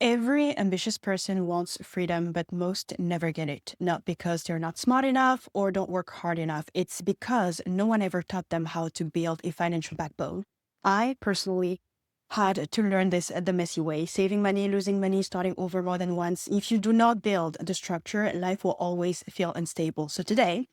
Every ambitious person wants freedom, but most never get it. Not because they're not smart enough or don't work hard enough. It's because no one ever taught them how to build a financial backbone. I personally had to learn this the messy way, saving money, losing money, starting over more than once. If you do not build the structure, life will always feel unstable. So today,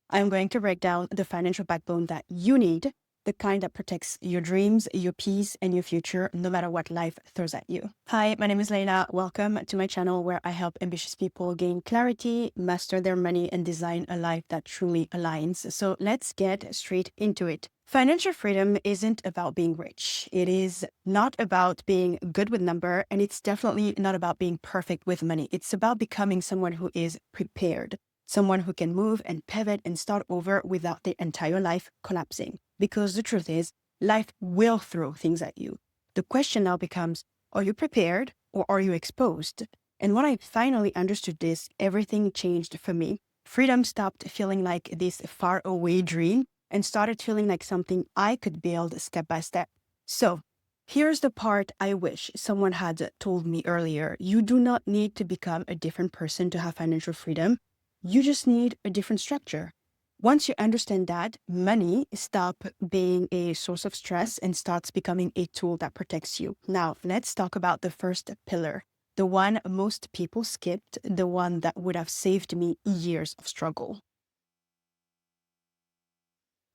I'm going to break down the financial backbone that you need, the kind that protects your dreams, your peace, and your future, no matter what life throws at you. Hi, my name is Leila. Welcome to my channel where I help ambitious people gain clarity, master their money, and design a life that truly aligns. So let's get straight into it. Financial freedom isn't about being rich. It is not about being good with number, and it's definitely not about being perfect with money. It's about becoming someone who is prepared, someone who can move and pivot and start over without their entire life collapsing. Because the truth is, life will throw things at you. The question now becomes, are you prepared or are you exposed? And when I finally understood this, everything changed for me. Freedom stopped feeling like this faraway dream and started feeling like something I could build step by step. So here's the part I wish someone had told me earlier. You do not need to become a different person to have financial freedom. You just need a different structure. Once you understand that, money stops being a source of stress and starts becoming a tool that protects you. Now, let's talk about the first pillar, the one most people skipped, the one that would have saved me years of struggle.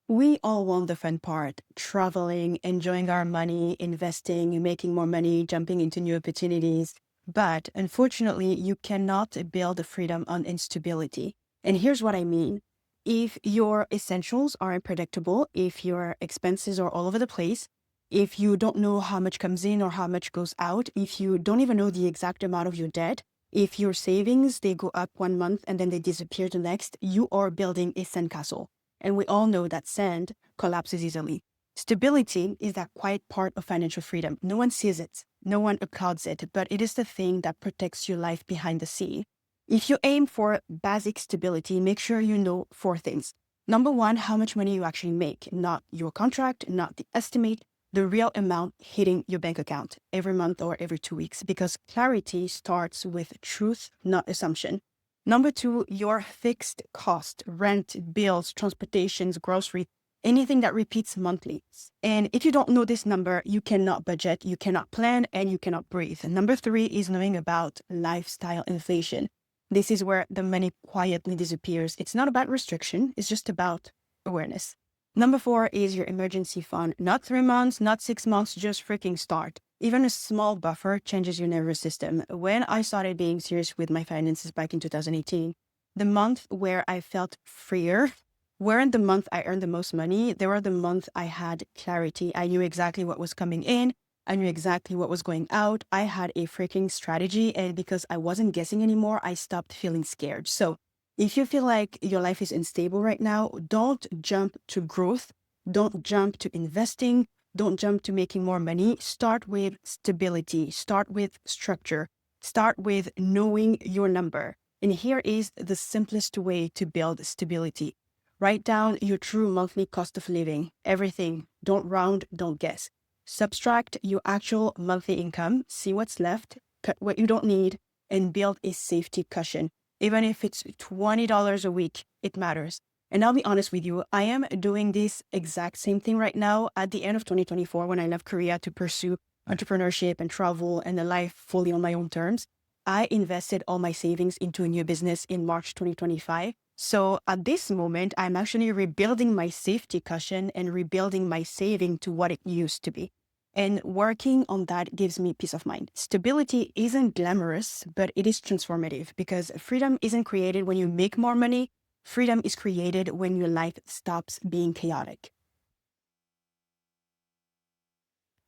We all want the fun part, traveling, enjoying our money, investing, making more money, jumping into new opportunities. But unfortunately, you cannot build freedom on instability. And here's what I mean. If your essentials are unpredictable, if your expenses are all over the place, if you don't know how much comes in or how much goes out, if you don't even know the exact amount of your debt, if your savings, they go up 1 month and then they disappear the next, you are building a sandcastle. And we all know that sand collapses easily. Stability is that quiet part of financial freedom. No one sees it. No one applauds it, but it is the thing that protects your life behind the sea. If you aim for basic stability, make sure you know 4 things. Number 1, how much money you actually make, not your contract, not the estimate, the real amount hitting your bank account every month or every 2 weeks, because clarity starts with truth, not assumption. Number 2, your fixed cost, rent, bills, transportations, grocery, anything that repeats monthly. And if you don't know this number, you cannot budget, you cannot plan, and you cannot breathe. And number 3 is knowing about lifestyle inflation. This is where the money quietly disappears. It's not about restriction, it's just about awareness. Number 4 is your emergency fund. Not 3 months, not 6 months, just freaking start. Even a small buffer changes your nervous system. When I started being serious with my finances back in 2018, the month where I felt freer weren't the month I earned the most money. They were the month I had clarity. I knew exactly what was coming in. I knew exactly what was going out. I had a freaking strategy. And because I wasn't guessing anymore, I stopped feeling scared. So if you feel like your life is unstable right now, don't jump to growth. Don't jump to investing. Don't jump to making more money. Start with stability. Start with structure. Start with knowing your number. And here is the simplest way to build stability. Write down your true monthly cost of living. Everything. Don't round, don't guess. Subtract your actual monthly income. See what's left. Cut what you don't need. And build a safety cushion. Even if it's $20 a week, it matters. And I'll be honest with you, I am doing this exact same thing right now at the end of 2024 when I left Korea to pursue entrepreneurship and travel and a life fully on my own terms. I invested all my savings into a new business in March 2025. So at this moment, I'm actually rebuilding my safety cushion and rebuilding my saving to what it used to be. And working on that gives me peace of mind. Stability isn't glamorous, but it is transformative because freedom isn't created when you make more money. Freedom is created when your life stops being chaotic.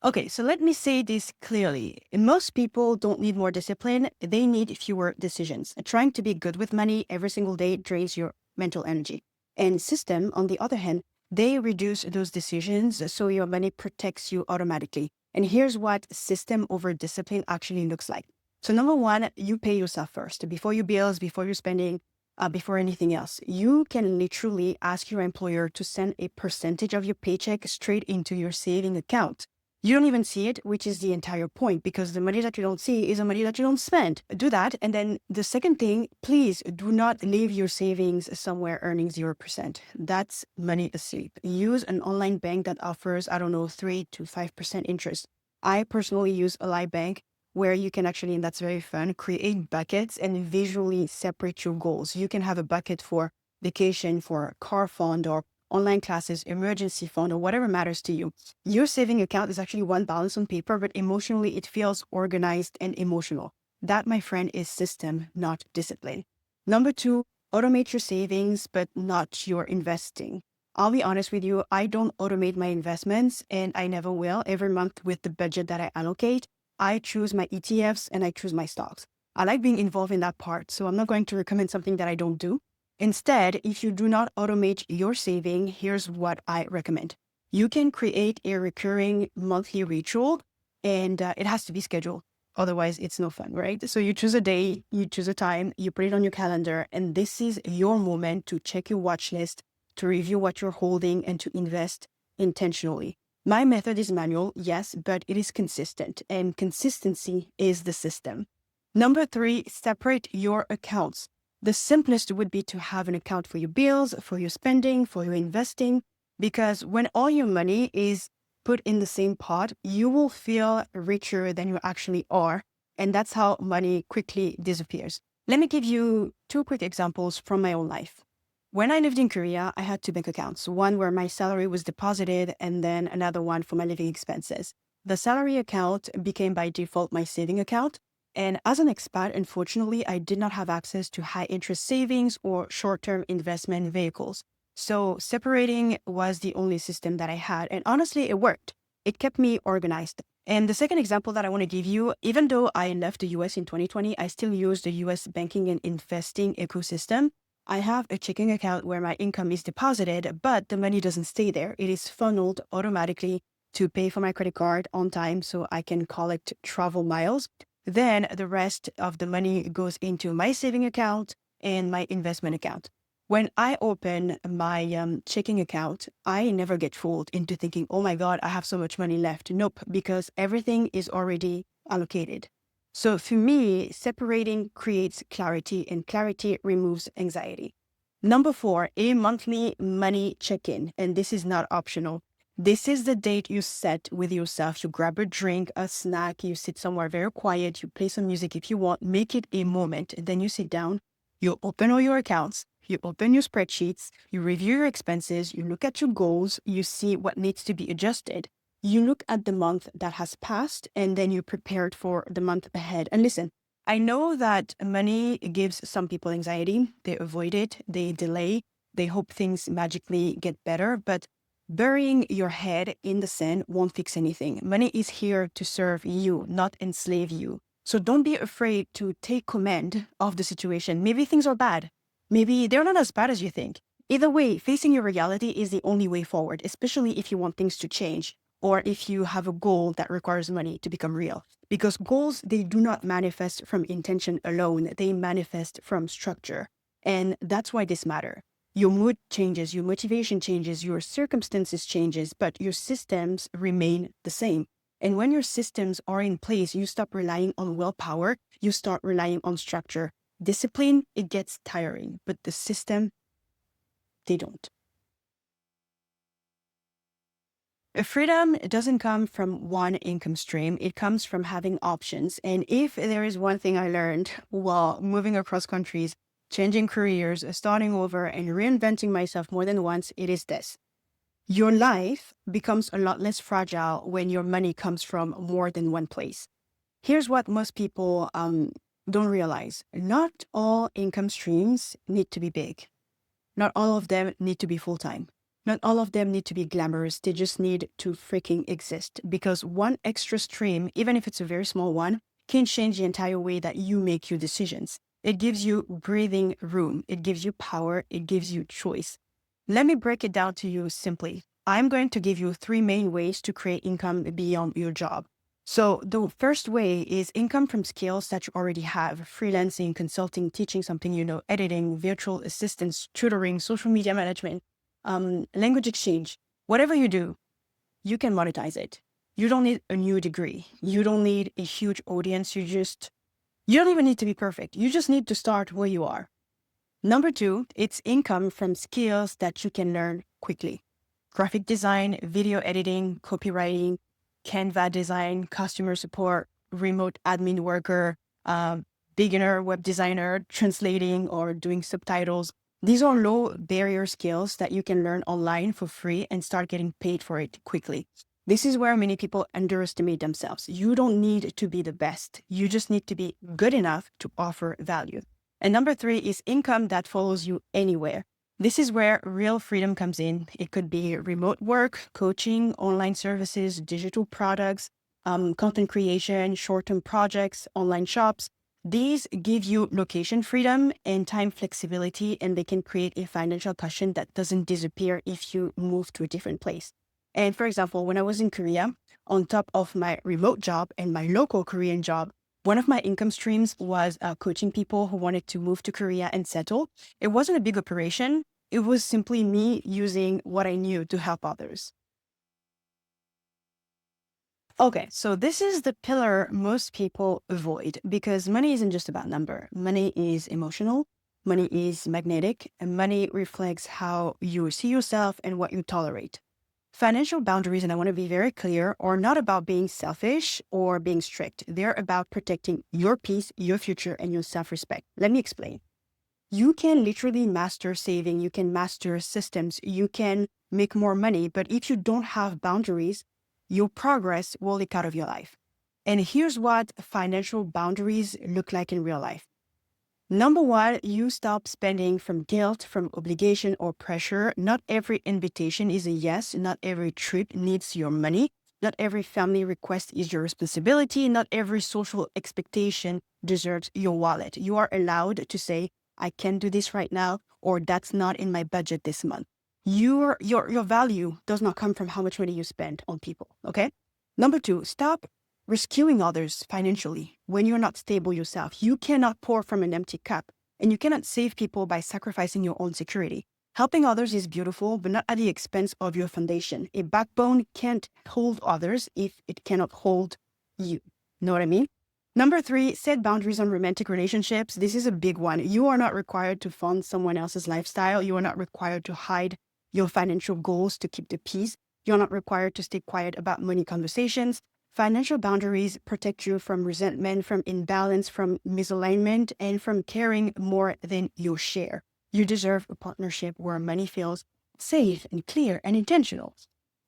Okay, so let me say this clearly. Most people don't need more discipline. They need fewer decisions. Trying to be good with money every single day drains your mental energy. And system, on the other hand, they reduce those decisions so your money protects you automatically. And here's what system over discipline actually looks like. So number 1, you pay yourself first. Before your bills, before your spending, before anything else. You can literally ask your employer to send a percentage of your paycheck straight into your saving account. You don't even see it, which is the entire point, because the money that you don't see is the money that you don't spend. Do that. And then the second thing, please do not leave your savings somewhere earning 0%. That's money asleep. Use an online bank that offers, I don't know, 3 to 5% interest. I personally use a live bank where you can actually, and that's very fun, create buckets and visually separate your goals. You can have a bucket for vacation, for car fund, or online classes, emergency fund, or whatever matters to you. Your saving account is actually one balance on paper, but emotionally it feels organized and emotional. That, my friend, is system, not discipline. Number 2, automate your savings, but not your investing. I'll be honest with you, I don't automate my investments, and I never will. Every month with the budget that I allocate, I choose my ETFs and I choose my stocks. I like being involved in that part, so I'm not going to recommend something that I don't do. Instead, if you do not automate your saving, here's what I recommend. You can create a recurring monthly ritual, and it has to be scheduled. Otherwise, it's no fun, right? So you choose a day, you choose a time, you put it on your calendar, and this is your moment to check your watch list, to review what you're holding, and to invest intentionally. My method is manual, yes, but it is consistent, and consistency is the system. Number 3, separate your accounts. The simplest would be to have an account for your bills, for your spending, for your investing, because when all your money is put in the same pot, you will feel richer than you actually are. And that's how money quickly disappears. Let me give you 2 quick examples from my own life. When I lived in Korea, I had 2 bank accounts, one where my salary was deposited and then another one for my living expenses. The salary account became by default my saving account. And as an expat, unfortunately, I did not have access to high interest savings or short-term investment vehicles. So separating was the only system that I had. And honestly, it worked. It kept me organized. And the second example that I want to give you, even though I left the US in 2020, I still use the US banking and investing ecosystem. I have a checking account where my income is deposited, but the money doesn't stay there. It is funneled automatically to pay for my credit card on time so I can collect travel miles. Then the rest of the money goes into my saving account and my investment account. When I open my checking account, I never get fooled into thinking, oh my God, I have so much money left. Nope, because everything is already allocated. So for me, separating creates clarity, and clarity removes anxiety. Number 4, a monthly money check-in, and this is not optional. This is the date you set with yourself. You grab a drink, a snack, you sit somewhere very quiet, you play some music if you want, make it a moment. And then you sit down, you open all your accounts, you open your spreadsheets, you review your expenses, you look at your goals, you see what needs to be adjusted. You look at the month that has passed, and then you prepared for the month ahead. And listen, I know that money gives some people anxiety. They avoid it, they delay, they hope things magically get better, but burying your head in the sand won't fix anything. Money is here to serve you, not enslave you. So don't be afraid to take command of the situation. Maybe things are bad. Maybe they're not as bad as you think. Either way, facing your reality is the only way forward, especially if you want things to change or if you have a goal that requires money to become real. Because goals, they do not manifest from intention alone. They manifest from structure. And that's why this matters. Your mood changes, your motivation changes, your circumstances changes, but your systems remain the same. And when your systems are in place, you stop relying on willpower, you start relying on structure. Discipline, it gets tiring, but the system, they don't. Freedom doesn't come from one income stream. It comes from having options. And if there is one thing I learned while moving across countries, changing careers, starting over, and reinventing myself more than once, it is this. Your life becomes a lot less fragile when your money comes from more than one place. Here's what most people don't realize. Not all income streams need to be big. Not all of them need to be full-time. Not all of them need to be glamorous. They just need to freaking exist, because one extra stream, even if it's a very small one, can change the entire way that you make your decisions. It gives you breathing room. It gives you power. It gives you choice. Let me break it down to you simply. I'm going to give you 3 main ways to create income beyond your job. So the first way is income from skills that you already have: freelancing, consulting, teaching something you know, editing, virtual assistants, tutoring, social media management, language exchange. Whatever you do, you can monetize it. You don't need a new degree. You don't need a huge audience. You don't even need to be perfect. You just need to start where you are. Number 2, it's income from skills that you can learn quickly. Graphic design, video editing, copywriting, Canva design, customer support, remote admin worker, beginner web designer, translating or doing subtitles. These are low barrier skills that you can learn online for free and start getting paid for it quickly. This is where many people underestimate themselves. You don't need to be the best. You just need to be good enough to offer value. And number 3 is income that follows you anywhere. This is where real freedom comes in. It could be remote work, coaching, online services, digital products, content creation, short-term projects, online shops. These give you location freedom and time flexibility, and they can create a financial cushion that doesn't disappear if you move to a different place. And for example, when I was in Korea, on top of my remote job and my local Korean job, one of my income streams was coaching people who wanted to move to Korea and settle. It wasn't a big operation. It was simply me using what I knew to help others. Okay, so this is the pillar most people avoid because money isn't just about number. Money is emotional, money is magnetic, and money reflects how you see yourself and what you tolerate. Financial boundaries, and I want to be very clear, are not about being selfish or being strict. They're about protecting your peace, your future, and your self-respect. Let me explain. You can literally master saving, you can master systems, you can make more money, but if you don't have boundaries, your progress will leak out of your life. And here's what financial boundaries look like in real life. Number 1, you stop spending from guilt, from obligation or pressure. Not every invitation is a yes. Not every trip needs your money. Not every family request is your responsibility. Not every social expectation deserves your wallet. You are allowed to say, I can't do this right now, or that's not in my budget this month. Your value does not come from how much money you spend on people, okay? Number 2, stop rescuing others financially when you're not stable yourself. You cannot pour from an empty cup, and you cannot save people by sacrificing your own security. Helping others is beautiful, but not at the expense of your foundation. A backbone can't hold others if it cannot hold you. Know what I mean? Number 3, set boundaries on romantic relationships. This is a big one. You are not required to fund someone else's lifestyle. You are not required to hide your financial goals to keep the peace. You're not required to stay quiet about money conversations. Financial boundaries protect you from resentment, from imbalance, from misalignment, and from caring more than your share. You deserve a partnership where money feels safe and clear and intentional.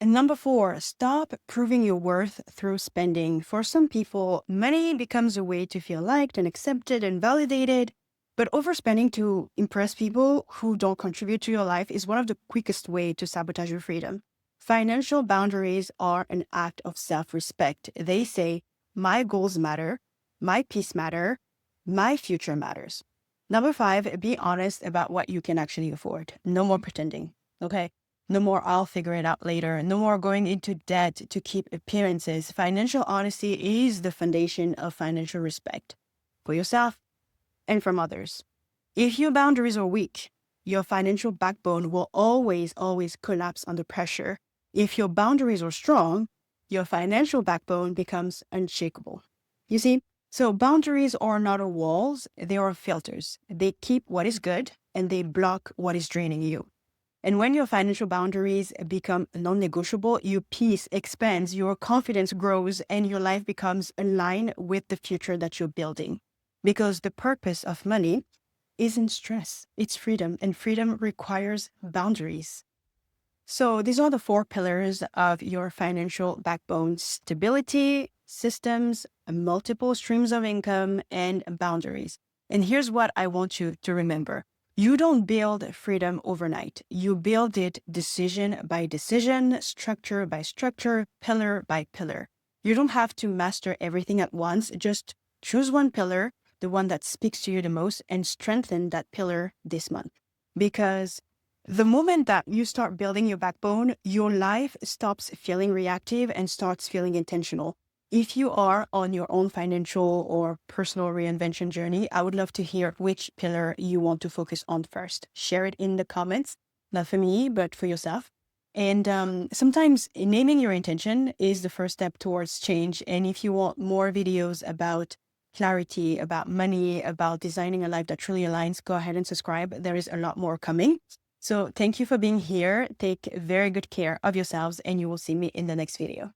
And number 4, stop proving your worth through spending. For some people, money becomes a way to feel liked and accepted and validated. But overspending to impress people who don't contribute to your life is one of the quickest ways to sabotage your freedom. Financial boundaries are an act of self-respect. They say, my goals matter, my peace matter, my future matters. Number 5, be honest about what you can actually afford. No more pretending, okay? No more I'll figure it out later. No more going into debt to keep appearances. Financial honesty is the foundation of financial respect for yourself and from others. If your boundaries are weak, your financial backbone will always collapse under pressure. If your boundaries are strong, your financial backbone becomes unshakable. You see, so boundaries are not walls, they are filters. They keep what is good and they block what is draining you. And when your financial boundaries become non-negotiable, your peace expands, your confidence grows, and your life becomes aligned with the future that you're building. Because the purpose of money isn't stress, it's freedom, and freedom requires boundaries. So these are the 4 pillars of your financial backbone: stability, systems, multiple streams of income, and boundaries. And here's what I want you to remember. You don't build freedom overnight. You build it decision by decision, structure by structure, pillar by pillar. You don't have to master everything at once. Just choose one pillar, the one that speaks to you the most, and strengthen that pillar this month. Because the moment that you start building your backbone, your life stops feeling reactive and starts feeling intentional. If you are on your own financial or personal reinvention journey, I would love to hear which pillar you want to focus on first. Share it in the comments, not for me, but for yourself. And sometimes naming your intention is the first step towards change. And if you want more videos about clarity, about money, about designing a life that truly aligns, go ahead and subscribe. There is a lot more coming. So thank you for being here. Take very good care of yourselves, and you will see me in the next video.